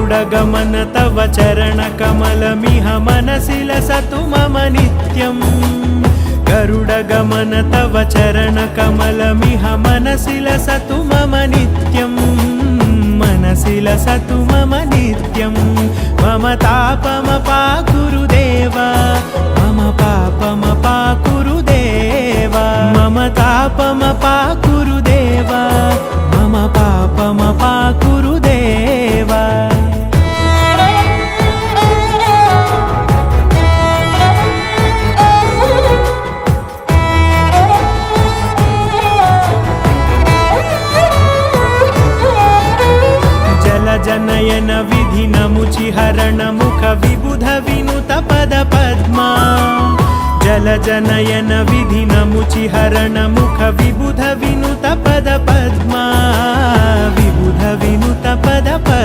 गरुडगमन तव चरणकमलमिह मनसि लसतु मम नित्यम् गरुडगमन तव चरणकमलमिह मनसि लसतु मम नित्यम् मनसि लसतु मम नित्यम् मम तापमपाकुरुदेव मम पापमपाकुरुदेव मम तापमपाकुरुदेव मम पापमपाकुरुदेव जनयन विधिनमुचिहरण मुख विबुध विनुत पद पद्मा जलजनयन विधिनमुचिहरण मुख विबुध विनुत पद पद्मा विबुध विनुत पद पद्मा।